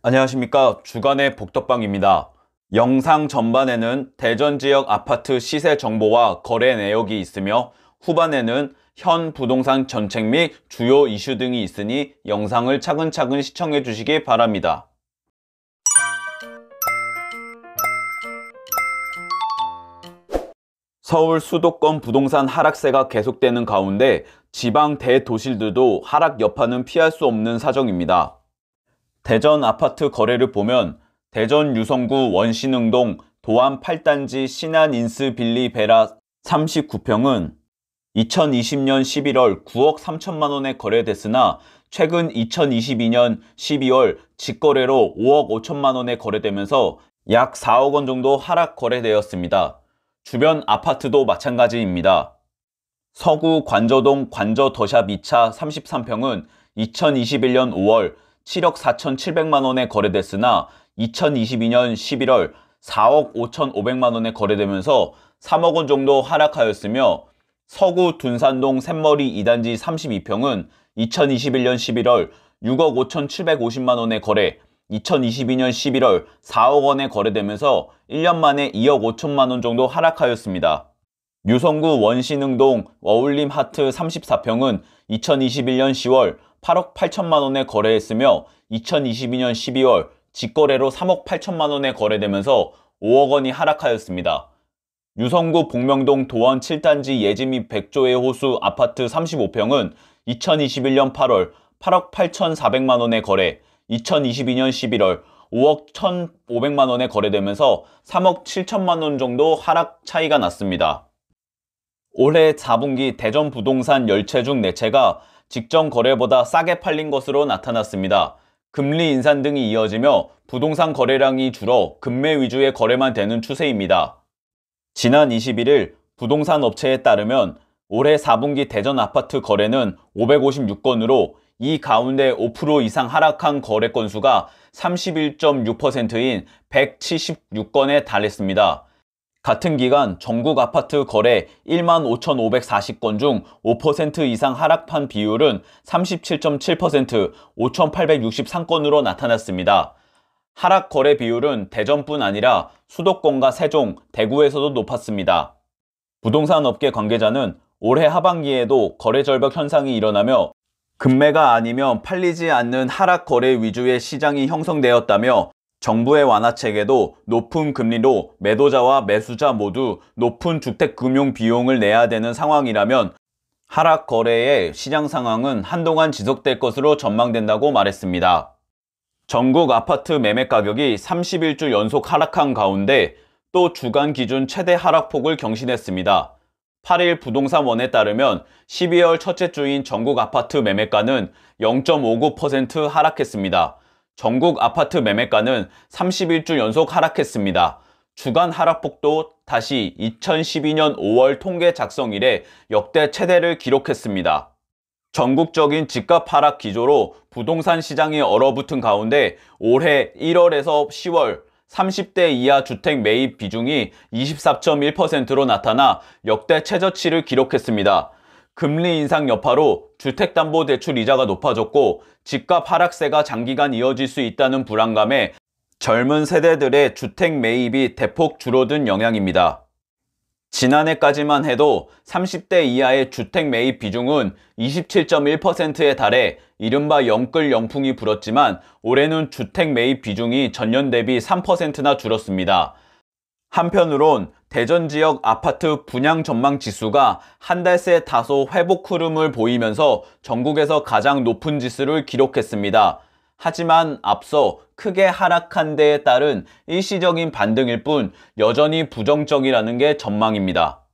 안녕하십니까. 주간의 복덕방입니다. 영상 전반에는 대전 지역 아파트 시세 정보와 거래 내역이 있으며 후반에는 현 부동산 정책 및 주요 이슈 등이 있으니 영상을 차근차근 시청해 주시기 바랍니다. 서울 수도권 부동산 하락세가 계속되는 가운데 지방 대도시들도 하락 여파는 피할 수 없는 사정입니다. 대전 아파트 거래를 보면 대전 유성구 원신흥동 도안 8단지 신한인스빌리 베라 39평은 2020년 11월 9억 3천만 원에 거래됐으나 최근 2022년 12월 직거래로 5억 5천만 원에 거래되면서 약 4억 원 정도 하락 거래되었습니다. 주변 아파트도 마찬가지입니다. 서구 관저동 관저 더샵 2차 33평은 2021년 5월 7억 4,700만 원에 거래됐으나 2022년 11월 4억 5,500만 원에 거래되면서 3억 원 정도 하락하였으며 서구 둔산동 샘머리 2단지 32평은 2021년 11월 6억 5,750만 원에 거래, 2022년 11월 4억 원에 거래되면서 1년 만에 2억 5천만 원 정도 하락하였습니다. 유성구 원신흥동 어울림 하트 34평은 2021년 10월 8억 8천만 원에 거래했으며 2022년 12월 직거래로 3억 8천만 원에 거래되면서 5억 원이 하락하였습니다. 유성구 복명동 도원 7단지 예지 및 백조의 호수 아파트 35평은 2021년 8월 8억 8,400만 원에 거래, 2022년 11월 5억 1,500만 원에 거래되면서 3억 7천만 원 정도 하락 차이가 났습니다. 올해 4분기 대전 부동산 10채 중 4채가 직전 거래보다 싸게 팔린 것으로 나타났습니다. 금리 인상 등이 이어지며 부동산 거래량이 줄어 금매 위주의 거래만 되는 추세입니다. 지난 21일 부동산 업체에 따르면 올해 4분기 대전 아파트 거래는 556건으로 이 가운데 5% 이상 하락한 거래 건수가 31.6%인 176건에 달했습니다. 같은 기간 전국 아파트 거래 15,540건 중 5% 이상 하락한 비율은 37.7%, 5,863건으로 나타났습니다. 하락 거래 비율은 대전뿐 아니라 수도권과 세종, 대구에서도 높았습니다. 부동산 업계 관계자는 올해 하반기에도 거래 절벽 현상이 일어나며 금매가 아니면 팔리지 않는 하락 거래 위주의 시장이 형성되었다며 정부의 완화책에도 높은 금리로 매도자와 매수자 모두 높은 주택금융 비용을 내야 되는 상황이라면 하락 거래의 시장 상황은 한동안 지속될 것으로 전망된다고 말했습니다. 전국 아파트 매매 가격이 31주 연속 하락한 가운데 또 주간 기준 최대 하락폭을 경신했습니다. 8일 부동산원에 따르면 12월 첫째 주인 전국 아파트 매매가는 0.59% 하락했습니다. 전국 아파트 매매가는 31주 연속 하락했습니다. 주간 하락폭도 다시 2012년 5월 통계 작성 이래 역대 최대를 기록했습니다. 전국적인 집값 하락 기조로 부동산 시장이 얼어붙은 가운데 올해 1월에서 10월 30대 이하 주택 매입 비중이 24.1%로 나타나 역대 최저치를 기록했습니다. 금리 인상 여파로 주택담보대출 이자가 높아졌고 집값 하락세가 장기간 이어질 수 있다는 불안감에 젊은 세대들의 주택 매입이 대폭 줄어든 영향입니다. 지난해까지만 해도 30대 이하의 주택 매입 비중은 27.1%에 달해 이른바 영끌 영풍이 불었지만 올해는 주택 매입 비중이 전년 대비 3%나 줄었습니다. 한편으론 대전 지역 아파트 분양 전망 지수가 한 달 새 다소 회복 흐름을 보이면서 전국에서 가장 높은 지수를 기록했습니다. 하지만 앞서 크게 하락한 데에 따른 일시적인 반등일 뿐 여전히 부정적이라는 게 전망입니다.